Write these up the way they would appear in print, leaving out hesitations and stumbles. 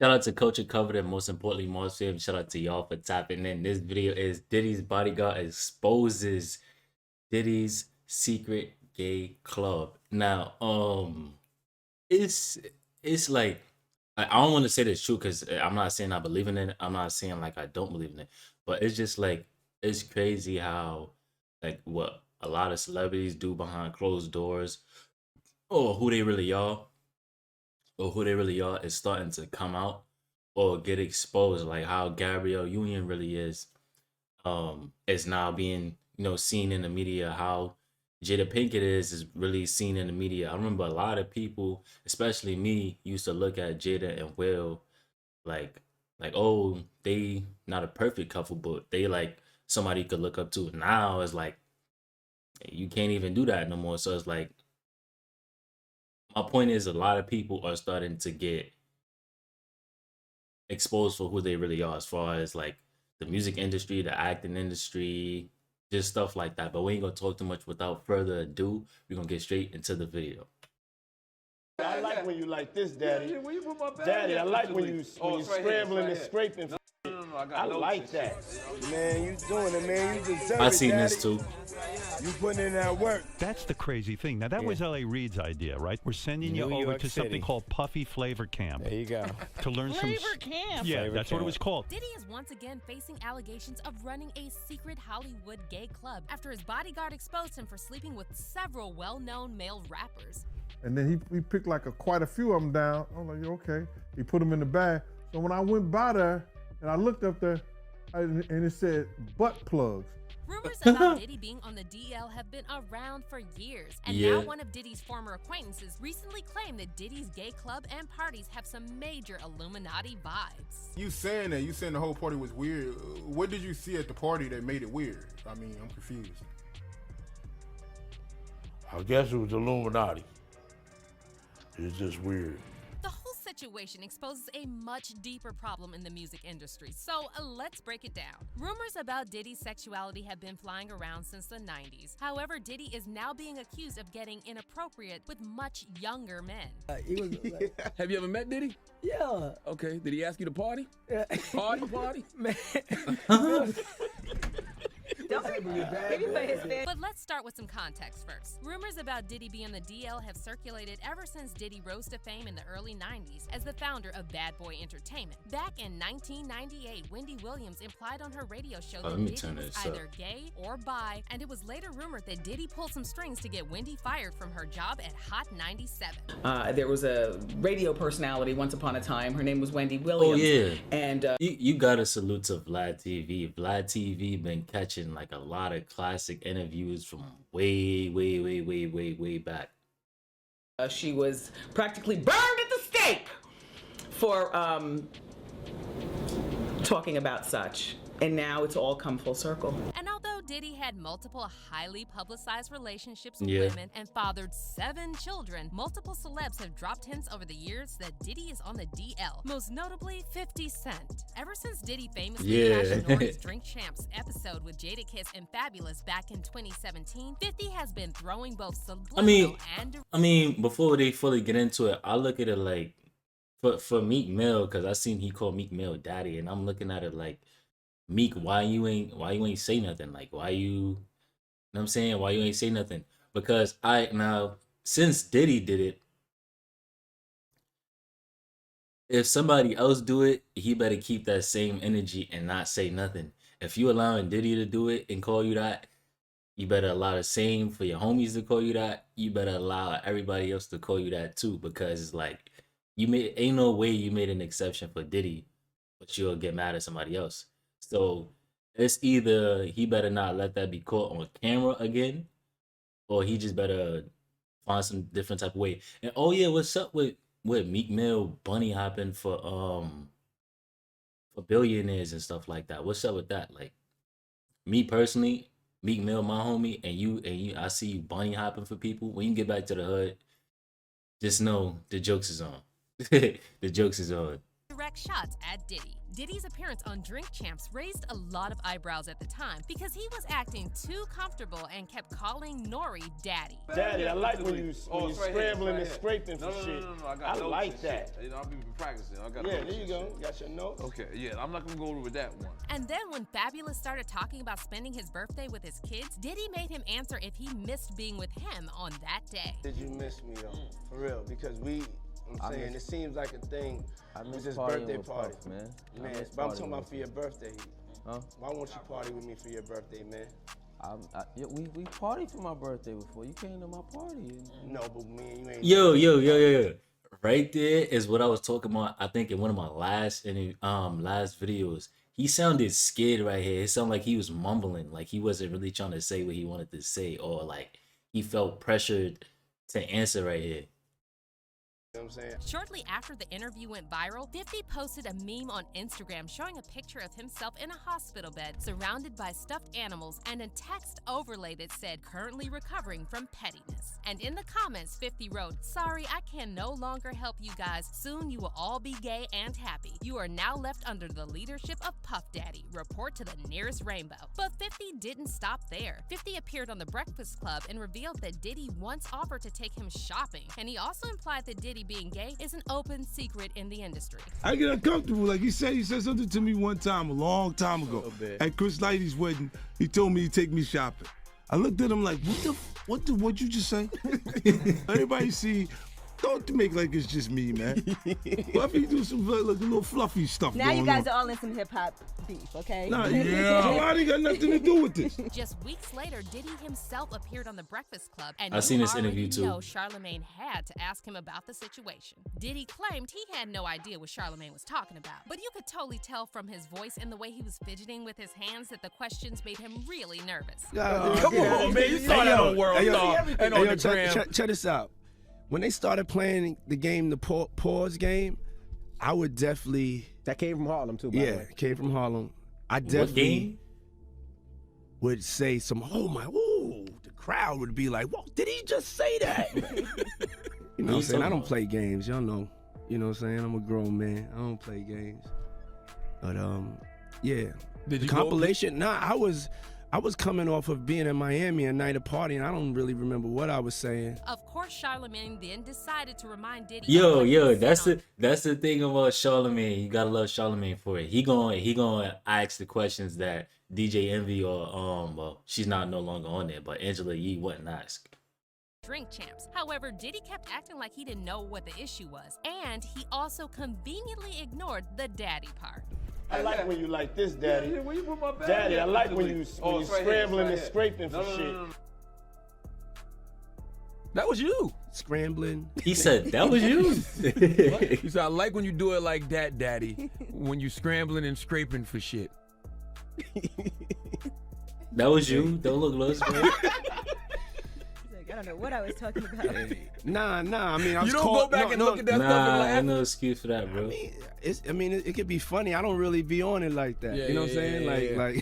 Shout out to Culture Covered and most importantly, most fam. Shout out to y'all for tapping in. This video is Diddy's Bodyguard exposes Diddy's secret gay club. Now, it's it's like I don't want to say this true because I'm not saying I believe in it. I'm not saying like I don't believe in it, but it's just like it's crazy how like what a lot of celebrities do behind closed doors or who they really are is starting to come out or get exposed, like how Gabrielle Union really is now being seen in the media. How Jada Pinkett is really seen in the media. I remember a lot of people, especially me, used to look at Jada and Will like oh, they not a perfect couple, but they like somebody you could look up to. Now it's like you can't even do that no more. So it's like my point is a lot of people are starting to get exposed for who they really are as far as like the music industry, the acting industry, just stuff like that. But we ain't gonna talk too much without further ado. We're gonna get straight into the video. I like when you like this, Daddy. Daddy, I like when you scrambling and scraping. I like that. Man, you doing it, man. You deserve it, I seen Daddy. this too. You putting in that work. That's the crazy thing. Now, that was L.A. Reid's idea, right? We're sending you New over York to something City. called Puffy Flavor Camp There you go. to learn some... Flavor Camp. Yeah, Flavor that's what it Camp. was called. Diddy is once again facing allegations of running a secret Hollywood gay club after his bodyguard exposed him for sleeping with several well-known male rappers. And then he picked like quite a few of them down. I'm like, okay. He put them in the bag. So when I went by there and I looked up there, and it said butt plugs. Rumors about Diddy being on the DL have been around for years, and Yeah. now one of Diddy's former acquaintances recently claimed that Diddy's gay club and parties have some major Illuminati vibes. You saying that, you saying the whole party was weird. What did you see at the party that made it weird? I mean, I'm confused. I guess it was Illuminati. It's just weird. The whole situation exposes a much deeper problem in the music industry, so let's break it down. Rumors about Diddy's sexuality have been flying around since the 90s. However, Diddy is now being accused of getting inappropriate with much younger men. Have you ever met Diddy? Yeah. Okay. Did he ask you to party? Party? Man. But let's start with some context first. Rumors about Diddy being the DL have circulated ever since Diddy rose to fame in the early 90s as the founder of Bad Boy Entertainment. Back in 1998, Wendy Williams implied on her radio show that Diddy was either gay or bi, and it was later rumored that Diddy pulled some strings to get Wendy fired from her job at Hot 97. There was a radio personality once upon a time. Her name was Wendy Williams. Oh yeah. And You gotta salute to Vlad TV. Vlad TV been catching like a lot of classic interviews from way back. she was practically burned at the stake for talking about such. And now it's all come full circle. And although Diddy had multiple highly publicized relationships with Yeah. women and fathered 7 children, multiple celebs have dropped hints over the years that Diddy is on the DL, most notably 50 Cent. Ever since Diddy famously Yeah. crashed Nori's Drink Champs episode with Jadakiss and Fabulous back in 2017, 50 has been throwing both subliminal and I mean, before they fully get into it, I look at it like for Meek Mill, because I seen he called Meek Mill daddy, and I'm looking at it like, Meek, why you ain't say nothing? Like, why you know what I'm saying? Why you ain't say nothing? Because since Diddy did it, if somebody else do it, he better keep that same energy and not say nothing. If you allowing Diddy to do it and call you that, you better allow the same for your homies to call you that. You better allow everybody else to call you that too, because it's like ain't no way you made an exception for Diddy, but you'll get mad at somebody else. So it's either he better not let that be caught on camera again, or he just better find some different type of way. And oh yeah, what's up with Meek Mill bunny hopping for billionaires and stuff like that? What's up with that? Like, me personally, Meek Mill, my homie, and you, I see you bunny hopping for people. When you get back to the hood, just know the jokes is on. The jokes is on. back shots at Diddy. Diddy's appearance on Drink Champs raised a lot of eyebrows at the time because he was acting too comfortable and kept calling Nori daddy. Daddy, I like when you scrambling and scraping for shit. I like that. I'll be practicing. I got there you go. Got your notes? Okay, yeah, I'm not gonna go over that one. And then when Fabulous started talking about spending his birthday with his kids, Diddy made him answer if he missed being with him on that day. Did you miss me though? For real, because I'm saying it seems like a thing. It's his birthday party, man. But I'm talking about for your birthday. Huh? Why won't you party with me for your birthday, man? We partied for my birthday before. You came to my party. No, but me and you ain't. Yo. Right there is what I was talking about. I think in one of my last videos, he sounded scared right here. It sounded like he was mumbling, like he wasn't really trying to say what he wanted to say, or like he felt pressured to answer right here. You know what I'm saying? Shortly after the interview went viral, 50 posted a meme on Instagram showing a picture of himself in a hospital bed surrounded by stuffed animals and a text overlay that said, currently recovering from pettiness. And in the comments, 50 wrote, sorry, I can no longer help you guys. Soon you will all be gay and happy. You are now left under the leadership of Puff Daddy. Report to the nearest rainbow. But 50 didn't stop there. 50 appeared on The Breakfast Club and revealed that Diddy once offered to take him shopping. And he also implied that Diddy being gay is an open secret in the industry. I get uncomfortable. Like he said something to me one time, a long time ago. At Chris Lighty's wedding, he told me to take me shopping. I looked at him like, what'd you just say? Everybody see, don't make like it's just me, man. Fluffy do some like, a little fluffy stuff. Now you guys are all in some hip hop beef, okay? Nah, yeah, ain't got nothing to do with this. Just weeks later, Diddy himself appeared on The Breakfast Club, and I've seen this interview too. Charlamagne had to ask him about the situation. Diddy claimed he had no idea what Charlamagne was talking about, but you could totally tell from his voice and the way he was fidgeting with his hands that the questions made him really nervous. Come on, man, you saw that on World Star and on the gram. Check this out. When they started playing the game, the pause game, I would definitely. That came from Harlem too, by the way. Yeah, came from Harlem. I definitely would say some, the crowd would be like, whoa, did he just say that? You know what I'm saying? I don't play games, y'all know. You know what I'm saying? I'm a grown man. I don't play games. But yeah. Did you compilation? Nah, I was coming off of being in Miami a night of party, and I don't really remember what I was saying. Of course, Charlamagne then decided to remind Diddy. Yo, that's the thing about Charlamagne. You gotta love Charlamagne for it. He going ask the questions that DJ Envy or well, she's not no longer on there, but Angela Yee wouldn't ask. Drink Champs. However, Diddy kept acting like he didn't know what the issue was, and he also conveniently ignored the daddy part. I like when you like this, Daddy. Daddy, I like when you scrambling and scraping for shit. That was you. Scrambling. He said, that was you. He said, I like when you do it like that, Daddy. When you scrambling and scraping for shit. That was you. Don't look lost, man. I don't know what I was talking about. Nah. I mean, I was you don't go back and look at that stuff and laugh. Ain't no excuse for that, bro. I mean, it could be funny. I don't really be on it like that. You know what I'm saying? Like.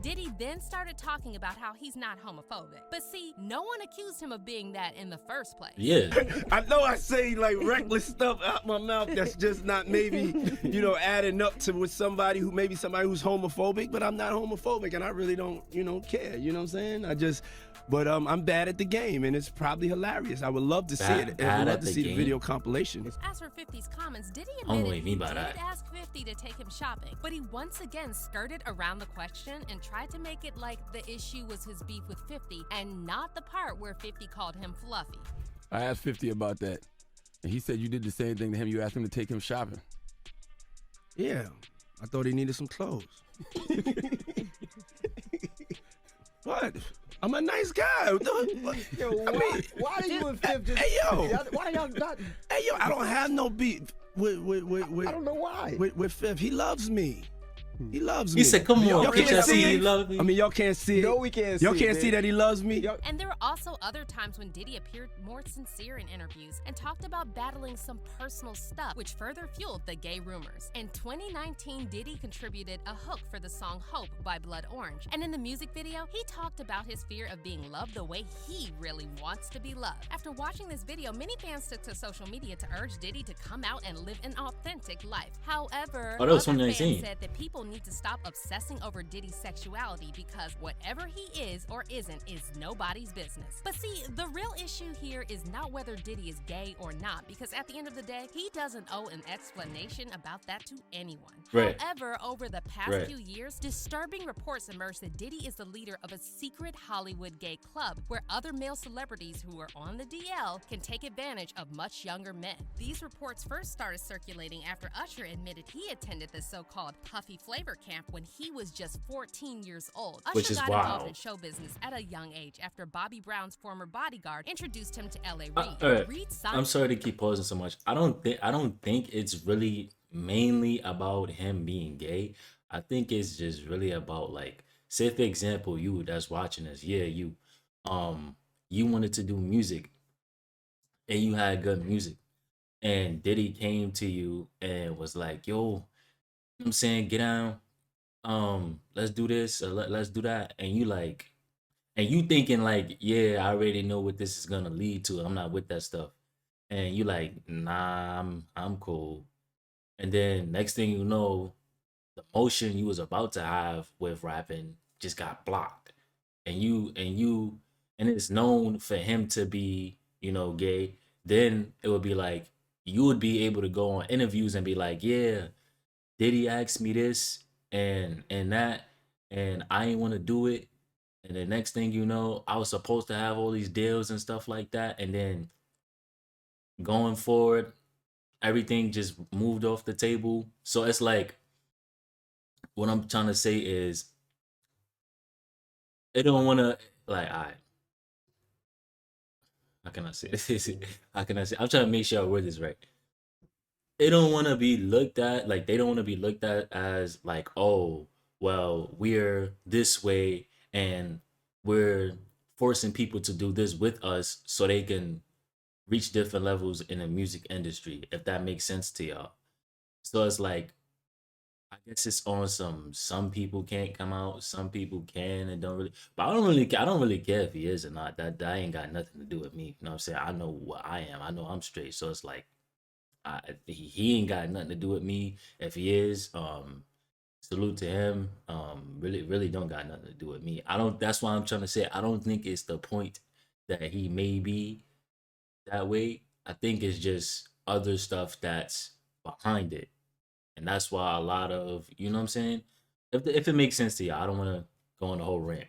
Diddy then started talking about how he's not homophobic. But see, no one accused him of being that in the first place. Yeah. I know I say like reckless stuff out my mouth that's just not maybe, adding up to with somebody who's homophobic, but I'm not homophobic and I really don't, care. You know what I'm saying? But I'm bad at the game, and it's probably hilarious. I would love to see it. I'd love to see the video compilation. As for 50's comments, Diddy admitted he did ask 50 to take him shopping, but he once again skirted around the question and tried to make it like the issue was his beef with 50 and not the part where 50 called him fluffy. I asked 50 about that, and he said you did the same thing to him. You asked him to take him shopping. Yeah, I thought he needed some clothes. What? I'm a nice guy. Yo, why do you and Fifth just... Hey, yo. Why y'all not... Hey, yo, I don't have no beef with I don't know why. With Fifth. He loves me. He loves me. He said, "Come on, Y'all can't can't see see he it? loves me." I mean, y'all can't see it. No, we can't Y'all see can't it, see man. that he loves me. And there were also other times when Diddy appeared more sincere in interviews and talked about battling some personal stuff, which further fueled the gay rumors. In 2019, Diddy contributed a hook for the song Hope by Blood Orange. And in the music video, he talked about his fear of being loved the way he really wants to be loved. After watching this video, many fans took to social media to urge Diddy to come out and live an authentic life. However, Oh, that was other 2019. fans said that people need to stop obsessing over Diddy's sexuality because whatever he is or isn't is nobody's business. But see, the real issue here is not whether Diddy is gay or not, because at the end of the day, he doesn't owe an explanation about that to anyone. Right. However, over the past Right. few years, disturbing reports emerged that Diddy is the leader of a secret Hollywood gay club where other male celebrities who are on the DL can take advantage of much younger men. These reports first started circulating after Usher admitted he attended the so-called Puffy Flavor Camp when he was just 14 years old. Which Usher is got wild. involved in show business at a young age after Bobby Brown's former bodyguard introduced him to L.A. Reid. All right. Reid signed I'm sorry to keep pausing so much. I don't think it's really mainly about him being gay. I think it's just really about, like, say for example, you that's watching this, you wanted to do music and you had good music, and Diddy came to you and was like, yo, you know what I'm saying, get down, let's do this or let's do that, and you like, and you thinking like, yeah, I already know what this is gonna lead to. I'm not with that stuff. And you like, nah, I'm cool. And then next thing you know, the motion you was about to have with rapping just got blocked. And it's known for him to be, gay. Then it would be like, you would be able to go on interviews and be like, yeah, Diddy asked me this and that, and I ain't want to do it. And the next thing you know, I was supposed to have all these deals and stuff like that. And then going forward, everything just moved off the table. So it's like, what I'm trying to say is, they don't want to, like, all right. How can I say this? How can I say? I'm trying to make sure I word this right. They don't want to be looked at, like, they don't want to be looked at as like, oh, well, we're this way and we're forcing people to do this with us so they can reach different levels in the music industry, if that makes sense to y'all. So it's like, I guess it's on some people can't come out, some people can and don't really, but I don't really care if he is or not. That ain't got nothing to do with me. You know what I'm saying? I know what I am. I know I'm straight. So it's like, he ain't got nothing to do with me. If he is, salute to him. Really don't got nothing to do with me. That's why I'm trying to say, I don't think it's the point that he may be that way. I think it's just other stuff that's behind it. And that's why a lot of, you know what I'm saying? If it makes sense to you, I don't want to go on the whole rant.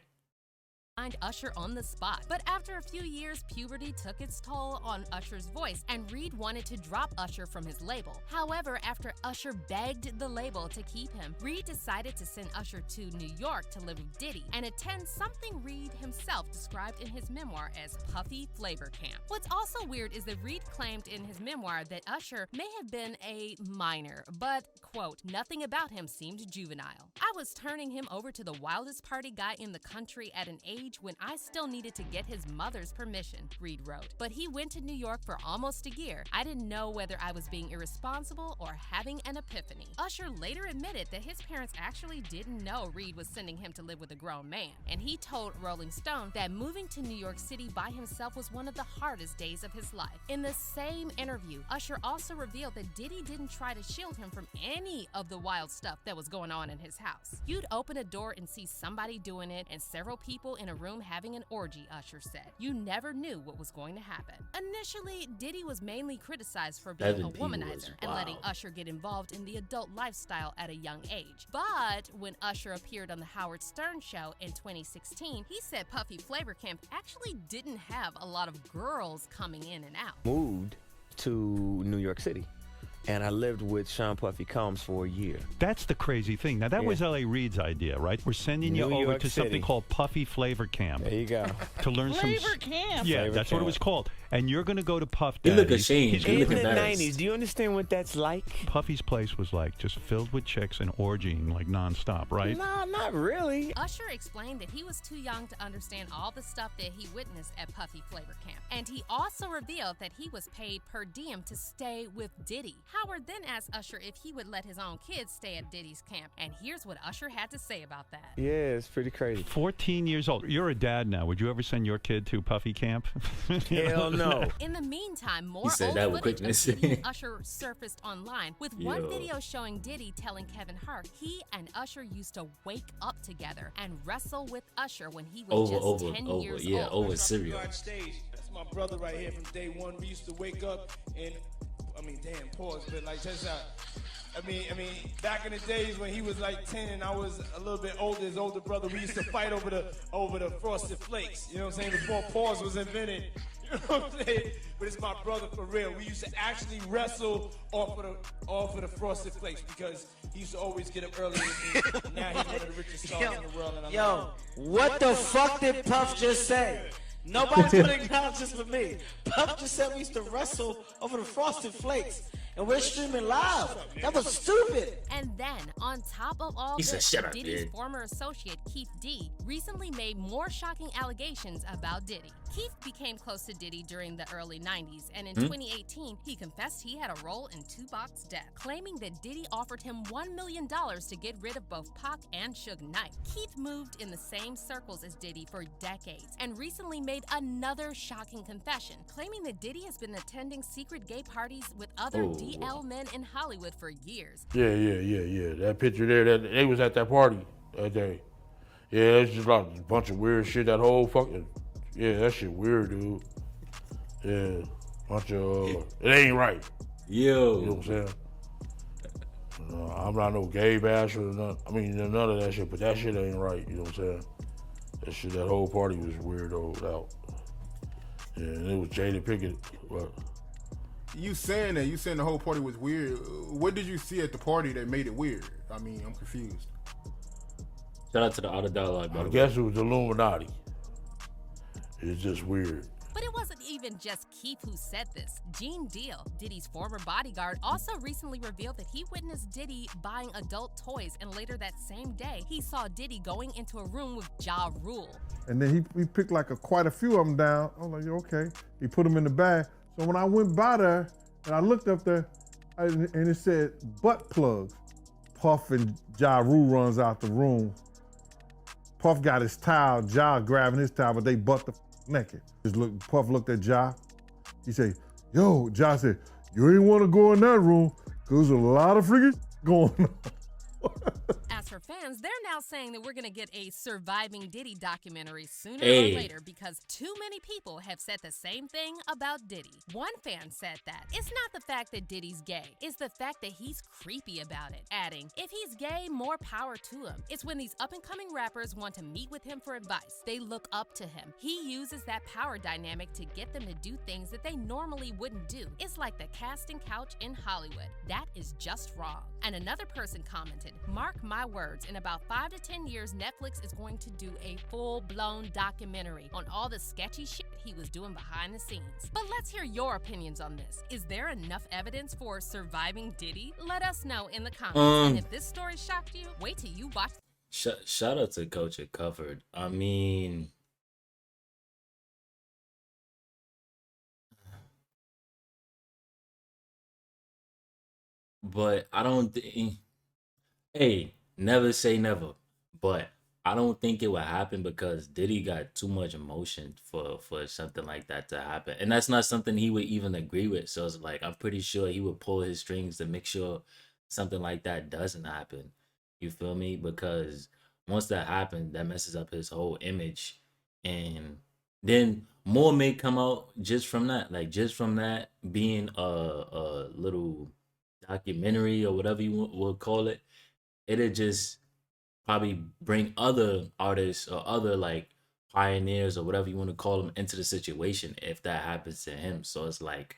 Find Usher on the spot. But after a few years, puberty took its toll on Usher's voice, and Reid wanted to drop Usher from his label. However, after Usher begged the label to keep him, Reid decided to send Usher to New York to live with Diddy and attend something Reid himself described in his memoir as Puffy Flavor Camp. What's also weird is that Reid claimed in his memoir that Usher may have been a minor, but, quote, nothing about him seemed juvenile. I was turning him over to the wildest party guy in the country at an age when I still needed to get his mother's permission, Reid wrote. But he went to New York for almost a year. I didn't know whether I was being irresponsible or having an epiphany. Usher later admitted that his parents actually didn't know Reid was sending him to live with a grown man. And he told Rolling Stone that moving to New York City by himself was one of the hardest days of his life. In the same interview, Usher also revealed that Diddy didn't try to shield him from any of the wild stuff that was going on in his house. You'd open a door and see somebody doing it and several people in a room having an orgy, Usher said. You never knew what was going to happen. Initially, Diddy was mainly criticized for being a womanizer and letting Usher get involved in the adult lifestyle at a young age. But when Usher appeared on the Howard Stern show in 2016, he said Puffy Flavor Camp actually didn't have a lot of girls coming in and out. Moved to New York City, and I lived with Sean Puffy Combs for a year. That's the crazy thing. Now, that was L.A. Reid's idea, right? We're sending you New over York to something City. called Puffy Flavor Camp. There you go. To learn Flavor Camp. Yeah, Flavor that's what it Camp. was called. and you're going to go to Puff He Daddy's. look ashamed. He In look the embarrassed. 90s, do you understand what that's like? Puffy's place was like just filled with chicks and orgying like nonstop, right? Nah, not really. Usher explained that he was too young to understand all the stuff that he witnessed at Puffy Flavor Camp. And he also revealed that he was paid per diem to stay with Diddy. Howard then asked Usher if he would let his own kids stay at Diddy's camp. And here's what Usher had to say about that. Yeah, it's pretty crazy. 14 years old. You're a dad now. Would you ever send your kid to Puffy camp? Hell no. In the meantime, more He said old that with footage quickness. of Diddy and Usher surfaced online, with one Yo. video showing Diddy telling Kevin Hart he and Usher used to wake up together and wrestle with Usher when he was just 10 years old. Over cereal. That's my brother right here from day one. We used to wake up and, damn, pause, but like, check this out. Back in the days when he was like 10 and I was a little bit older, his older brother, we used to fight over the Frosted Flakes. You know what I'm saying? Before pause was invented. You know what I'm saying? But it's my brother for real. We used to actually wrestle off of the Frosted Flakes because he used to always get up early with me. And now he's one of the richest stars in the world. And What the fuck did Puff just say? Nobody's gonna acknowledge this but me. Puff just said we used to wrestle over the Frosted Flakes. And we're streaming live. That was stupid. And then, on top of all He said, this, "Shut up, Diddy's kid." former associate, Keith D, recently made more shocking allegations about Diddy. Keith became close to Diddy during the early 90s, and in 2018, he confessed he had a role in Tupac's death, claiming that Diddy offered him $1 million to get rid of both Pac and Suge Knight. Keith moved in the same circles as Diddy for decades, and recently made another shocking confession, claiming that Diddy has been attending secret gay parties with other DL men in Hollywood for years. Yeah. That picture there, that they was at that party that day. Yeah, it's just like a bunch of weird shit. That whole fucking, that shit weird, dude. Yeah, bunch of, it ain't right. Yo. You know what I'm saying? I'm not no gay basher or none. None of that shit, but that shit ain't right. You know what I'm saying? That whole party was weirdoed out. Yeah, and it was Jada Pickett. But You saying the whole party was weird. What did you see at the party that made it weird? I'm confused. Shout out to the Outer Dialogue, by I the way. guess it was Illuminati. It's just weird. But it wasn't even just Keith who said this. Gene Deal, Diddy's former bodyguard, also recently revealed that he witnessed Diddy buying adult toys, and later that same day, he saw Diddy going into a room with Ja Rule. And then he picked like quite a few of them down. I'm like, okay. He put them in the bag. So when I went by there and I looked up there, and it said butt plugs. Puff and Ja Rule runs out the room. Puff got his towel, Ja grabbing his towel, but they butt the naked. Puff looked at Ja. He said, yo, Ja said, you ain't want to go in that room because there's a lot of freaking going on. As for fans, they're now saying that we're going to get a Surviving Diddy documentary sooner Hey. or later because too many people have said the same thing about Diddy. One fan said that it's not the fact that Diddy's gay, it's the fact that he's creepy about it, adding, if he's gay, more power to him. It's when these up-and-coming rappers want to meet with him for advice. They look up to him. He uses that power dynamic to get them to do things that they normally wouldn't do. It's like the casting couch in Hollywood. That is just wrong. And another person commented, mark my words, in about 5 to 10 years, Netflix is going to do a full-blown documentary on all the sketchy shit he was doing behind the scenes. But let's hear your opinions on this. Is there enough evidence for Surviving Diddy? Let us know in the comments. And if this story shocked you, wait till you watch. Shout out to Culture Covered. But I don't think, hey, never say never. But I don't think it would happen because Diddy got too much emotion for something like that to happen. And that's not something he would even agree with. So it's like, I'm pretty sure he would pull his strings to make sure something like that doesn't happen. You feel me? Because once that happened, that messes up his whole image. And then more may come out just from that. Like, just from that being a little documentary or whatever you will call it. It'll just probably bring other artists or other like pioneers or whatever you want to call them into the situation if that happens to him. So it's like,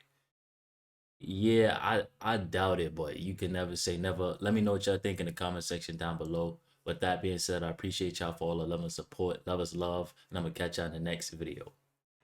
yeah, I doubt it, but you can never say never. Let me know what y'all think in the comment section down below. With that being said, I appreciate y'all for all the love and support. Love is love, and I'm gonna catch y'all in the next video.